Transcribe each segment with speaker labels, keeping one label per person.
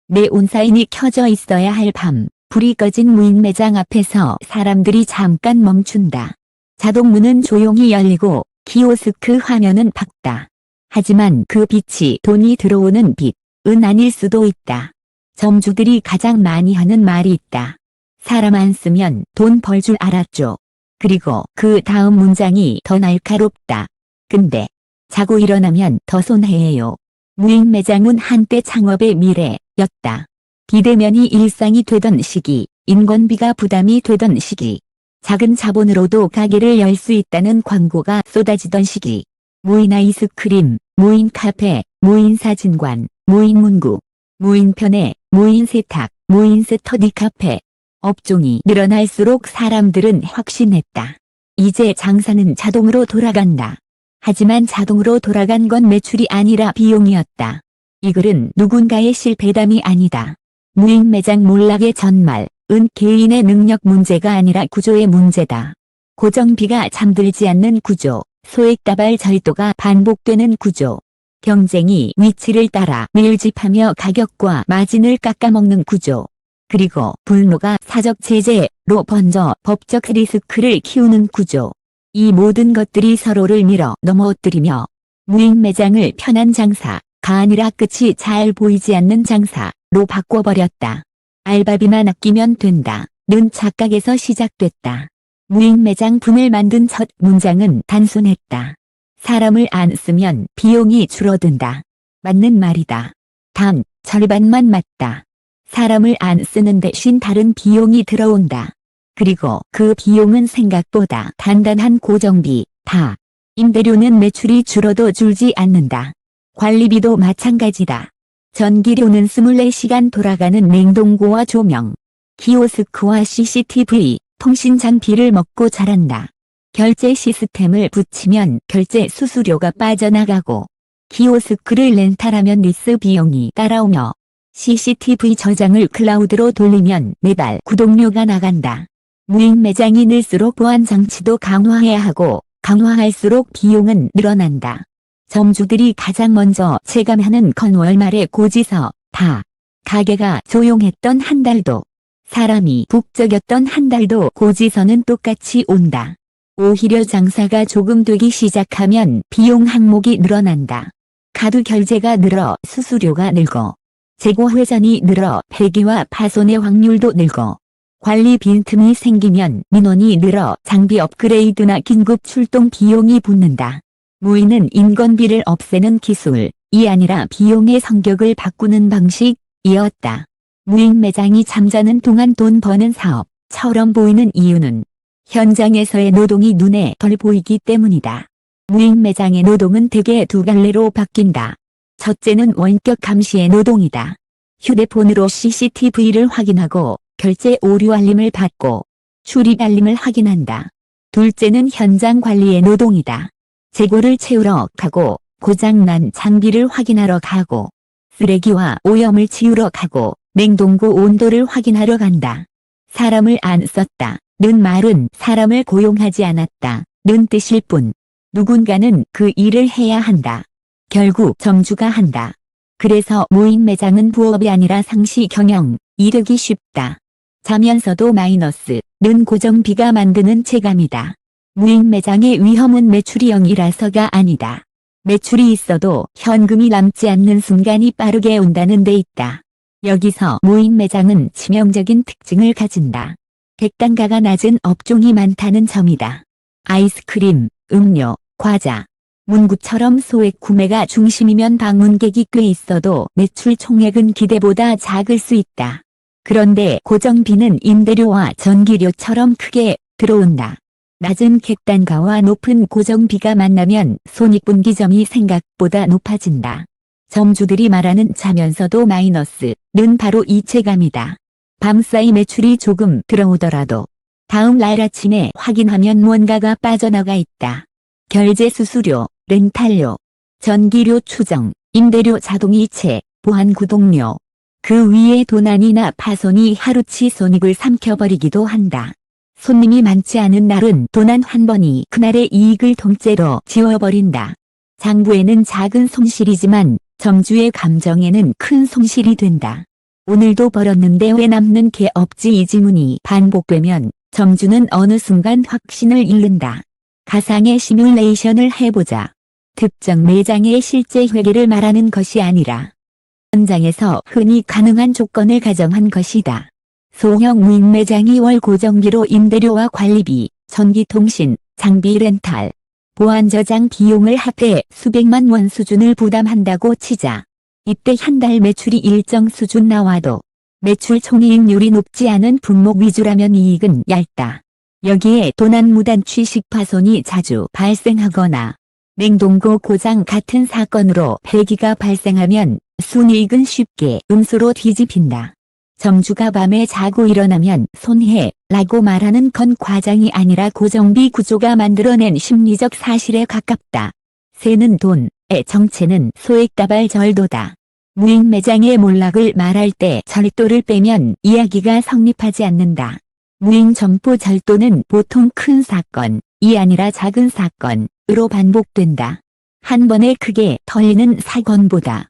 Speaker 1: 네온사인이 켜져 있어야 할 밤, 불이 꺼진 무인 매장 앞에서 사람들이 잠깐 멈춘다. 자동문은 조용히 열리고 키오스크 화면은 밝다. 하지만 그 빛이 돈이 들어오는 빛은 아닐 수도 있다. 점주들이 가장 많이 하는 말이 있다. 사람 안 쓰면 돈 벌 줄 알았죠. 그리고 그 다음 문장이 더 날카롭다. 근데 자고 일어나면 더 손해예요. 무인 매장은 한때 창업의 미래였다. 비대면이 일상이 되던 시기, 인건비가 부담이 되던 시기, 작은 자본으로도 가게를 열 수 있다는 광고가 쏟아지던 시기. 무인 아이스크림, 무인 카페, 무인 사진관, 무인 문구, 무인 편의, 무인 세탁, 무인 스터디 카페. 업종이 늘어날수록 사람들은 확신했다. 이제 장사는 자동으로 돌아간다. 하지만 자동으로 돌아간 건 매출이 아니라 비용이었다. 이 글은 누군가의 실패담이 아니다. 무인 매장 몰락의 전말은 개인의 능력 문제가 아니라 구조의 문제다. 고정비가 잠들지 않는 구조, 소액다발 절도가 반복되는 구조, 경쟁이 위치를 따라 밀집하며 가격과 마진을 깎아먹는 구조, 그리고 불로가 사적 제재로 번져 법적 리스크를 키우는 구조. 이 모든 것들이 서로를 밀어 넘어뜨리며 무인 매장을 편한 장사가 아니라 끝이 잘 보이지 않는 장사로 바꿔버렸다. 알바비만 아끼면 된다는 착각에서 시작됐다. 무인 매장 붐을 만든 첫 문장은 단순했다. 사람을 안 쓰면 비용이 줄어든다. 맞는 말이다. 단, 절반만 맞다. 사람을 안 쓰는 대신 다른 비용이 들어온다. 그리고 그 비용은 생각보다 단단한 고정비, 다. 임대료는 매출이 줄어도 줄지 않는다. 관리비도 마찬가지다. 전기료는 24시간 돌아가는 냉동고와 조명, 키오스크와 CCTV, 통신 장비를 먹고 자란다. 결제 시스템을 붙이면 결제 수수료가 빠져나가고, 키오스크를 렌탈하면 리스 비용이 따라오며, CCTV 저장을 클라우드로 돌리면 매달 구독료가 나간다. 무인 매장이 늘수록 보안 장치도 강화해야 하고 강화할수록 비용은 늘어난다. 점주들이 가장 먼저 체감하는 건 월말의 고지서, 다. 가게가 조용했던 한 달도, 사람이 북적였던 한 달도 고지서는 똑같이 온다. 오히려 장사가 조금 되기 시작하면 비용 항목이 늘어난다. 카드 결제가 늘어 수수료가 늘고, 재고 회전이 늘어 폐기와 파손의 확률도 늘고, 관리 빈틈이 생기면 민원이 늘어 장비 업그레이드나 긴급 출동 비용이 붙는다. 무인은 인건비를 없애는 기술이 아니라 비용의 성격을 바꾸는 방식이었다. 무인 매장이 잠자는 동안 돈 버는 사업처럼 보이는 이유는 현장에서의 노동이 눈에 덜 보이기 때문이다. 무인 매장의 노동은 대개 두 갈래로 바뀐다. 첫째는 원격 감시의 노동이다. 휴대폰으로 CCTV를 확인하고 결제 오류 알림을 받고 출입 알림을 확인한다. 둘째는 현장 관리의 노동이다. 재고를 채우러 가고 고장난 장비를 확인하러 가고 쓰레기와 오염을 치우러 가고 냉동고 온도를 확인하러 간다. 사람을 안 썼다는 말은 사람을 고용하지 않았다는 뜻일 뿐 누군가는 그 일을 해야 한다. 결국 점주가 한다. 그래서 무인 매장은 부업이 아니라 상시 경영, 이르기 쉽다. 자면서도 마이너스는 고정비가 만드는 체감이다. 무인 매장의 위험은 매출이 0이라서가 아니다. 매출이 있어도 현금이 남지 않는 순간이 빠르게 온다는 데 있다. 여기서 무인 매장은 치명적인 특징을 가진다. 객단가가 낮은 업종이 많다는 점이다. 아이스크림, 음료, 과자, 문구처럼 소액 구매가 중심이면 방문객이 꽤 있어도 매출 총액은 기대보다 작을 수 있다. 그런데 고정비는 임대료와 전기료처럼 크게 들어온다. 낮은 객단가와 높은 고정비가 만나면 손익분기점이 생각보다 높아진다. 점주들이 말하는 자면서도 마이너스는 바로 이 체감이다. 밤사이 매출이 조금 들어오더라도 다음 날 아침에 확인하면 무언가가 빠져나가 있다. 결제 수수료, 렌탈료, 전기료 추정, 임대료 자동이체, 보안 구독료. 그 위에 도난이나 파손이 하루치 손익을 삼켜버리기도 한다. 손님이 많지 않은 날은 도난 한 번이 그날의 이익을 통째로 지워버린다. 장부에는 작은 손실이지만 점주의 감정에는 큰 손실이 된다. 오늘도 벌었는데 왜 남는 게 없지 이 질문이 반복되면 점주는 어느 순간 확신을 잃는다. 가상의 시뮬레이션을 해보자. 특정 매장의 실제 회계를 말하는 것이 아니라 현장에서 흔히 가능한 조건을 가정한 것이다. 소형 무인 매장이 월 고정비로 임대료와 관리비, 전기통신, 장비 렌탈, 보안 저장 비용을 합해 수백만 원 수준을 부담한다고 치자. 이때 한 달 매출이 일정 수준 나와도 매출 총이익률이 높지 않은 품목 위주라면 이익은 얇다. 여기에 도난 무단 취식 파손이 자주 발생하거나 냉동고 고장 같은 사건으로 폐기가 발생하면 순이익은 쉽게 음수로 뒤집힌다. 점주가 밤에 자고 일어나면 손해라고 말하는 건 과장이 아니라 고정비 구조가 만들어낸 심리적 사실에 가깝다. 새는 돈의 정체는 소액다발절도다. 무인 매장의 몰락을 말할 때 절도를 빼면 이야기가 성립하지 않는다. 무인 점포 절도는 보통 큰 사건이 아니라 작은 사건으로 반복된다. 한 번에 크게 털리는 사건보다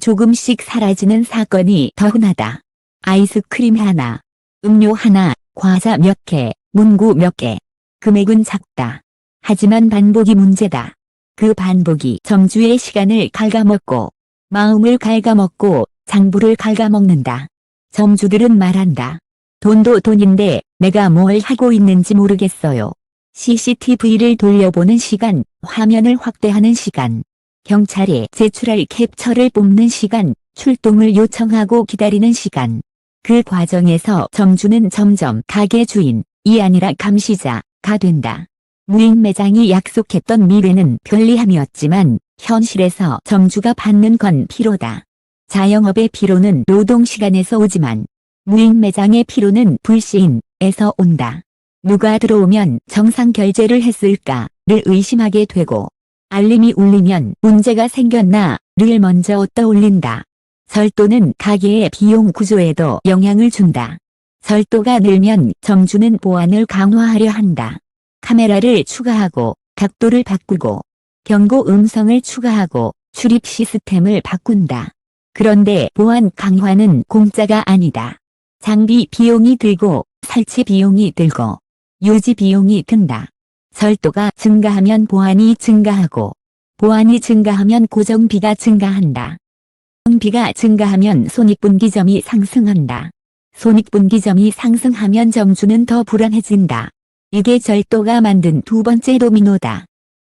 Speaker 1: 조금씩 사라지는 사건이 더 흔하다. 아이스크림 하나, 음료 하나, 과자 몇 개, 문구 몇 개. 금액은 작다. 하지만 반복이 문제다. 그 반복이 점주의 시간을 갉아먹고 마음을 갉아먹고 장부를 갉아먹는다. 점주들은 말한다. 돈도 돈인데 내가 뭘 하고 있는지 모르겠어요. CCTV를 돌려보는 시간, 화면을 확대하는 시간, 경찰에 제출할 캡처를 뽑는 시간, 출동을 요청하고 기다리는 시간. 그 과정에서 점주는 점점 가게 주인이 아니라 감시자가 된다. 무인 매장이 약속했던 미래는 편리함이었지만 현실에서 점주가 받는 건 피로다. 자영업의 피로는 노동시간에서 오지만 무인 매장의 피로는 불시인에서 온다. 누가 들어오면 정상 결제를 했을까를 의심하게 되고 알림이 울리면 문제가 생겼나를 먼저 떠올린다. 절도는 가게의 비용 구조에도 영향을 준다. 절도가 늘면 점주는 보안을 강화하려 한다. 카메라를 추가하고 각도를 바꾸고 경고 음성을 추가하고 출입 시스템을 바꾼다. 그런데 보안 강화는 공짜가 아니다. 장비 비용이 들고 설치 비용이 들고 유지 비용이 든다. 절도가 증가하면 보안이 증가하고 보안이 증가하면 고정비가 증가한다. 고정비가 증가하면 손익분기점이 상승한다. 손익분기점이 상승하면 점주는 더 불안해진다. 이게 절도가 만든 두 번째 도미노다.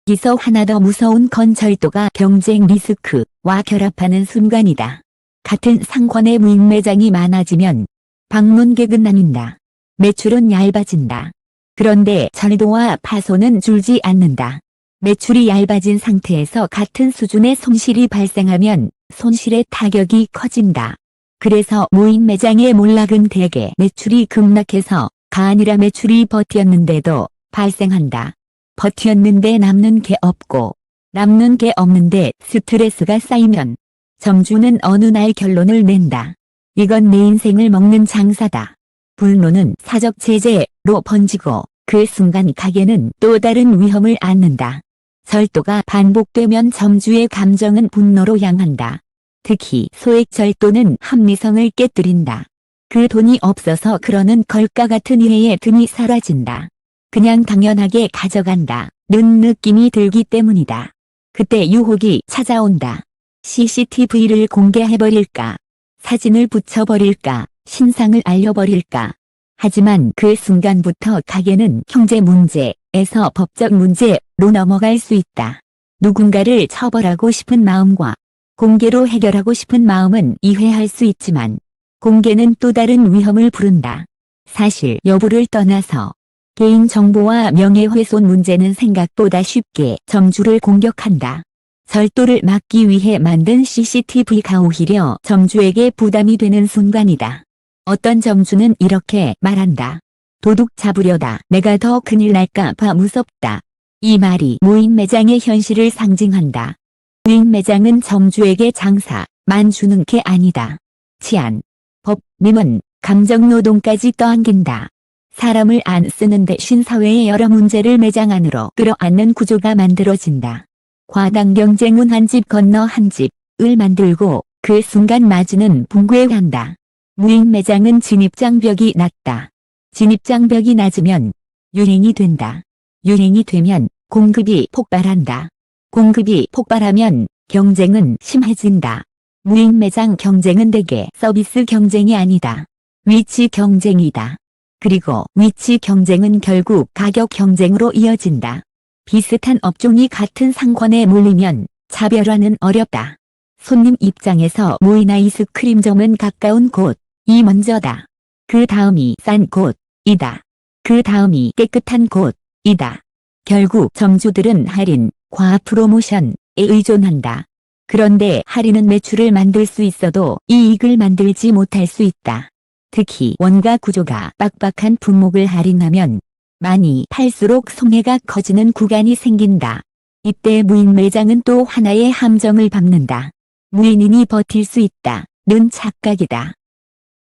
Speaker 1: 여기서 하나 더 무서운 건 절도가 경쟁 리스크와 결합하는 순간이다. 같은 상권의 무인 매장이 많아지면 방문객은 나뉜다. 매출은 얇아진다. 그런데 절도와 파손은 줄지 않는다. 매출이 얇아진 상태에서 같은 수준의 손실이 발생하면 손실의 타격이 커진다. 그래서 무인 매장의 몰락은 대개 매출이 급락해서 가 아니라 매출이 버텼는데도 발생한다. 버텼는데 남는 게 없고 남는 게 없는데 스트레스가 쌓이면 점주는 어느 날 결론을 낸다. 이건 내 인생을 먹는 장사다. 분노는 사적 제재로 번지고 그 순간 가게는 또 다른 위험을 안는다. 절도가 반복되면 점주의 감정은 분노로 향한다. 특히 소액 절도는 합리성을 깨뜨린다. 그 돈이 없어서 그러는 걸까 같은 이해의 틈이 사라진다. 그냥 당연하게 가져간다는 느낌이 들기 때문이다. 그때 유혹이 찾아온다. CCTV를 공개해버릴까? 사진을 붙여버릴까? 신상을 알려버릴까? 하지만 그 순간부터 가게는 형제 문제에서 법적 문제로 넘어갈 수 있다. 누군가를 처벌하고 싶은 마음과 공개로 해결하고 싶은 마음은 이해할 수 있지만 공개는 또 다른 위험을 부른다. 사실 여부를 떠나서 개인정보와 명예훼손 문제는 생각보다 쉽게 점주를 공격한다. 절도를 막기 위해 만든 CCTV가 오히려 점주에게 부담이 되는 순간이다. 어떤 점주는 이렇게 말한다. 도둑 잡으려다 내가 더 큰일 날까 봐 무섭다. 이 말이 무인 매장의 현실을 상징한다. 무인 매장은 점주에게 장사만 주는 게 아니다. 치안, 법, 민원, 감정노동까지 떠안긴다. 사람을 안 쓰는 대신 사회의 여러 문제를 매장 안으로 끌어안는 구조가 만들어진다. 과당 경쟁은 한 집 건너 한 집을 만들고 그 순간 마주는 붕괴한다. 무인 매장은 진입장벽이 낮다. 진입장벽이 낮으면 유행이 된다. 유행이 되면 공급이 폭발한다. 공급이 폭발하면 경쟁은 심해진다. 무인 매장 경쟁은 대개 서비스 경쟁이 아니다. 위치 경쟁이다. 그리고 위치 경쟁은 결국 가격 경쟁으로 이어진다. 비슷한 업종이 같은 상권에 몰리면 차별화는 어렵다. 손님 입장에서 무인 아이스크림점은 가까운 곳이 먼저다. 그 다음이 싼 곳이다. 그 다음이 깨끗한 곳이다. 결국 점주들은 할인, 과학 프로모션에 의존한다. 그런데 할인은 매출을 만들 수 있어도 이익을 만들지 못할 수 있다. 특히 원가 구조가 빡빡한 품목을 할인하면 많이 팔수록 손해가 커지는 구간이 생긴다. 이때 무인 매장은 또 하나의 함정을 밟는다. 무인이니 버틸 수 있다는 착각이다.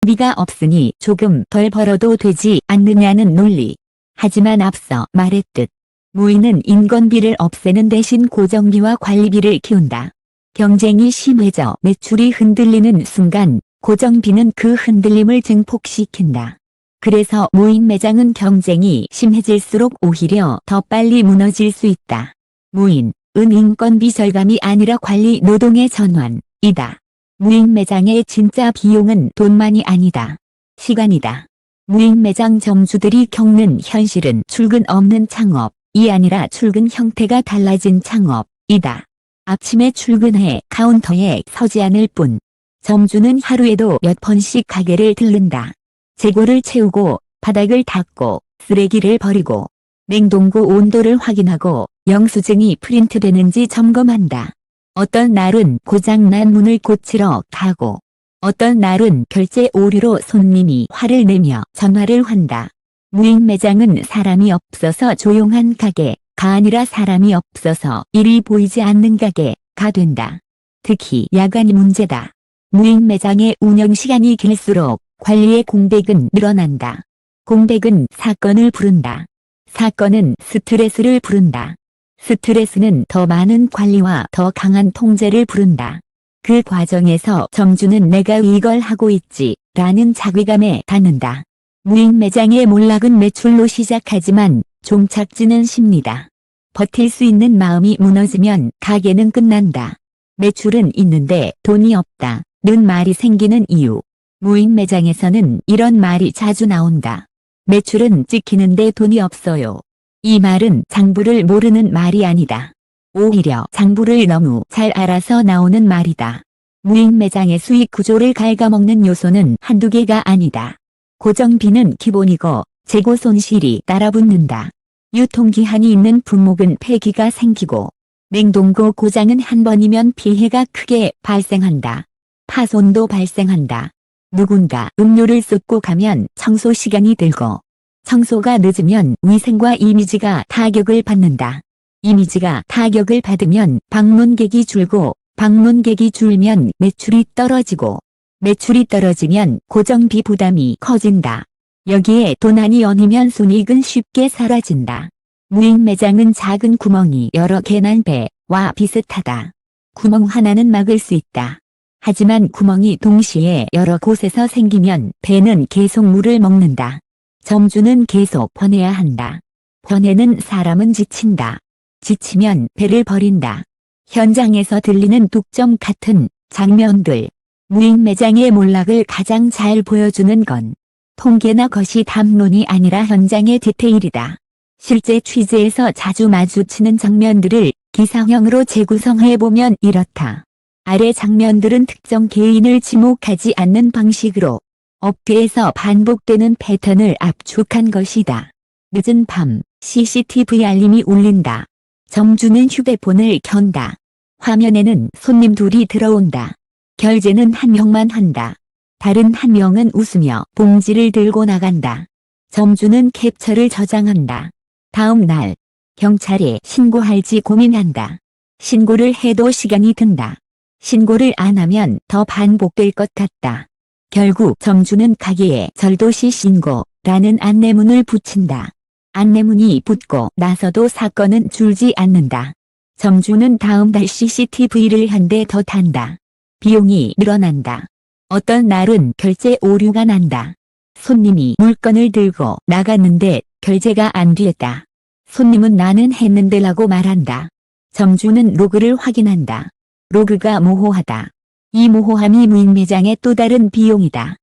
Speaker 1: 비가 없으니 조금 덜 벌어도 되지 않느냐는 논리. 하지만 앞서 말했듯 무인은 인건비를 없애는 대신 고정비와 관리비를 키운다. 경쟁이 심해져 매출이 흔들리는 순간 고정비는 그 흔들림을 증폭시킨다. 그래서 무인 매장은 경쟁이 심해질수록 오히려 더 빨리 무너질 수 있다. 무인은 인건비 절감이 아니라 관리 노동의 전환이다. 무인 매장의 진짜 비용은 돈만이 아니다. 시간이다. 무인 매장 점주들이 겪는 현실은 출근 없는 창업이 아니라 출근 형태가 달라진 창업이다. 아침에 출근해 카운터에 서지 않을 뿐. 점주는 하루에도 몇 번씩 가게를 들른다. 재고를 채우고 바닥을 닦고 쓰레기를 버리고 냉동고 온도를 확인하고 영수증이 프린트되는지 점검한다. 어떤 날은 고장난 문을 고치러 가고 어떤 날은 결제 오류로 손님이 화를 내며 전화를 한다. 무인 매장은 사람이 없어서 조용한 가게가 아니라 사람이 없어서 일이 보이지 않는 가게가 된다. 특히 야간이 문제다. 무인 매장의 운영 시간이 길수록 관리의 공백은 늘어난다. 공백은 사건을 부른다. 사건은 스트레스를 부른다. 스트레스는 더 많은 관리와 더 강한 통제를 부른다. 그 과정에서 점주는 내가 이걸 하고 있지 라는 자괴감에 닿는다. 무인 매장의 몰락은 매출로 시작하지만 종착지는 쉽니다. 버틸 수 있는 마음이 무너지면 가게는 끝난다. 매출은 있는데 돈이 없다. 는 말이 생기는 이유. 무인 매장에서는 이런 말이 자주 나온다. 매출은 찍히는데 돈이 없어요. 이 말은 장부를 모르는 말이 아니다. 오히려 장부를 너무 잘 알아서 나오는 말이다. 무인 매장의 수익 구조를 갉아먹는 요소는 한두 개가 아니다. 고정비는 기본이고 재고 손실이 따라붙는다. 유통기한이 있는 품목은 폐기가 생기고 냉동고 고장은 한 번이면 피해가 크게 발생한다. 파손도 발생한다. 누군가 음료를 쏟고 가면 청소 시간이 들고 청소가 늦으면 위생과 이미지가 타격을 받는다. 이미지가 타격을 받으면 방문객이 줄고 방문객이 줄면 매출이 떨어지고 매출이 떨어지면 고정비 부담이 커진다. 여기에 도난이 얹히면 손익은 쉽게 사라진다. 무인 매장은 작은 구멍이 여러 개 난 배와 비슷하다. 구멍 하나는 막을 수 있다. 하지만 구멍이 동시에 여러 곳에서 생기면 배는 계속 물을 먹는다. 점주는 계속 버내야 한다. 버내는 사람은 지친다. 지치면 배를 버린다. 현장에서 들리는 독점 같은 장면들. 무인 매장의 몰락을 가장 잘 보여주는 건 통계나 거시 담론이 아니라 현장의 디테일이다. 실제 취재에서 자주 마주치는 장면들을 기사형으로 재구성해보면 이렇다. 아래 장면들은 특정 개인을 지목하지 않는 방식으로 업계에서 반복되는 패턴을 압축한 것이다. 늦은 밤 CCTV 알림이 울린다. 점주는 휴대폰을 켠다. 화면에는 손님 둘이 들어온다. 결제는 한 명만 한다. 다른 한 명은 웃으며 봉지를 들고 나간다. 점주는 캡처를 저장한다. 다음 날 경찰에 신고할지 고민한다. 신고를 해도 시간이 든다. 신고를 안 하면 더 반복될 것 같다. 결국 점주는 가게에 절도시 신고라는 안내문을 붙인다. 안내문이 붙고 나서도 사건은 줄지 않는다. 점주는 다음 달 CCTV를 한 대 더 탄다. 비용이 늘어난다. 어떤 날은 결제 오류가 난다. 손님이 물건을 들고 나갔는데 결제가 안 됐다. 손님은 나는 했는데 라고 말한다. 점주는 로그를 확인한다. 로그가 모호하다. 이 모호함이 무인 매장의 또 다른 비용이다.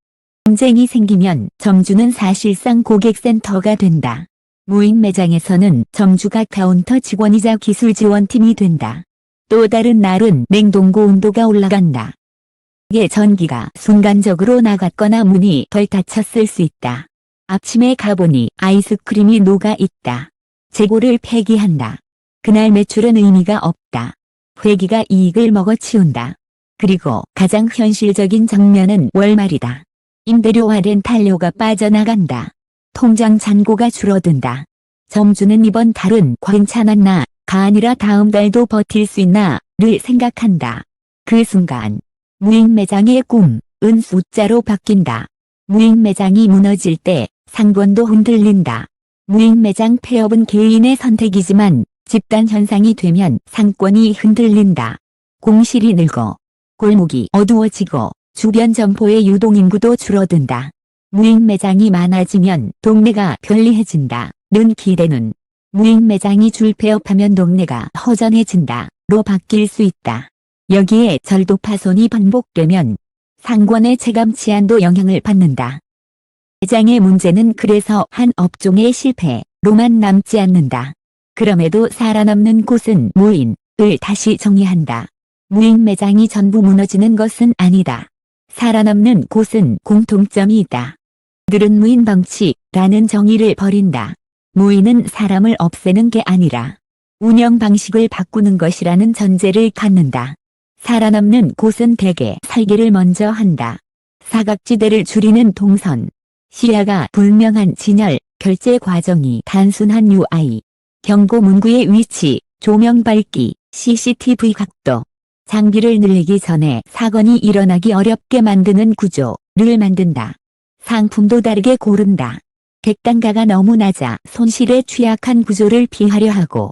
Speaker 1: 분쟁이 생기면 점주는 사실상 고객센터가 된다. 무인 매장에서는 점주가 카운터 직원이자 기술 지원팀이 된다. 또 다른 날은 냉동고 온도가 올라간다. 전기가 순간적으로 나갔거나 문이 덜 닫혔을 수 있다. 아침에 가보니 아이스크림이 녹아 있다. 재고를 폐기한다. 그날 매출은 의미가 없다. 회기가 이익을 먹어치운다. 그리고 가장 현실적인 장면은 월말이다. 임대료와 렌탈료가 빠져나간다. 통장 잔고가 줄어든다. 점주는 이번 달은 괜찮았나 가 아니라 다음 달도 버틸 수 있나 를 생각한다. 그 순간 무인 매장의 꿈은 숫자로 바뀐다. 무인 매장이 무너질 때 상권도 흔들린다. 무인 매장 폐업은 개인의 선택이지만 집단 현상이 되면 상권이 흔들린다. 공실이 늘고 골목이 어두워지고 주변 점포의 유동인구도 줄어든다. 무인 매장이 많아지면 동네가 편리해진다. 는 기대는 무인 매장이 줄 폐업하면 동네가 허전해진다.로 바뀔 수 있다. 여기에 절도 파손이 반복되면 상권의 체감 치안도 영향을 받는다. 매장의 문제는 그래서 한 업종의 실패로만 남지 않는다. 그럼에도 살아남는 곳은 무인을 다시 정의한다. 무인 매장이 전부 무너지는 것은 아니다. 살아남는 곳은 공통점이 있다. 그들은 무인 방치라는 정의를 버린다. 무인은 사람을 없애는 게 아니라 운영 방식을 바꾸는 것이라는 전제를 갖는다. 살아남는 곳은 대개 설계를 먼저 한다. 사각지대를 줄이는 동선, 시야가 불명한 진열, 결제 과정이 단순한 UI, 경고 문구의 위치, 조명 밝기, CCTV 각도, 장비를 늘리기 전에 사건이 일어나기 어렵게 만드는 구조를 만든다. 상품도 다르게 고른다. 객단가가 너무 낮아 손실에 취약한 구조를 피하려 하고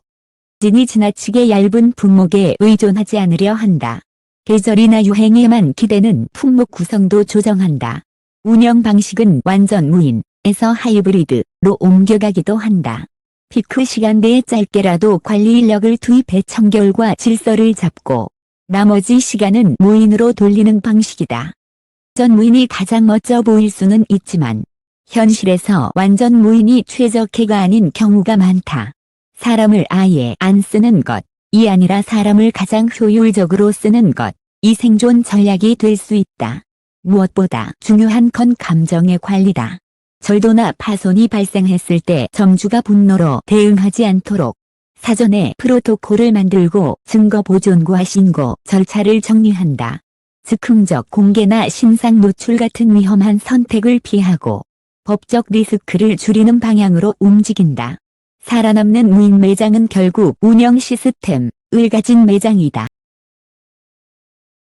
Speaker 1: 진이 지나치게 얇은 품목에 의존하지 않으려 한다. 계절이나 유행에만 기대는 품목 구성도 조정한다. 운영 방식은 완전 무인에서 하이브리드로 옮겨가기도 한다. 피크 시간대에 짧게라도 관리 인력을 투입해 청결과 질서를 잡고 나머지 시간은 무인으로 돌리는 방식이다. 완전 무인이 가장 멋져 보일 수는 있지만 현실에서 완전 무인이 최적해가 아닌 경우가 많다. 사람을 아예 안 쓰는 것이 아니라 사람을 가장 효율적으로 쓰는 것이 생존 전략이 될 수 있다. 무엇보다 중요한 건 감정의 관리다. 절도나 파손이 발생했을 때 점주가 분노로 대응하지 않도록 사전에 프로토콜을 만들고 증거 보존과 신고 절차를 정리한다. 즉흥적 공개나 신상 노출 같은 위험한 선택을 피하고 법적 리스크를 줄이는 방향으로 움직인다. 살아남는 무인 매장은 결국 운영 시스템을 가진 매장이다.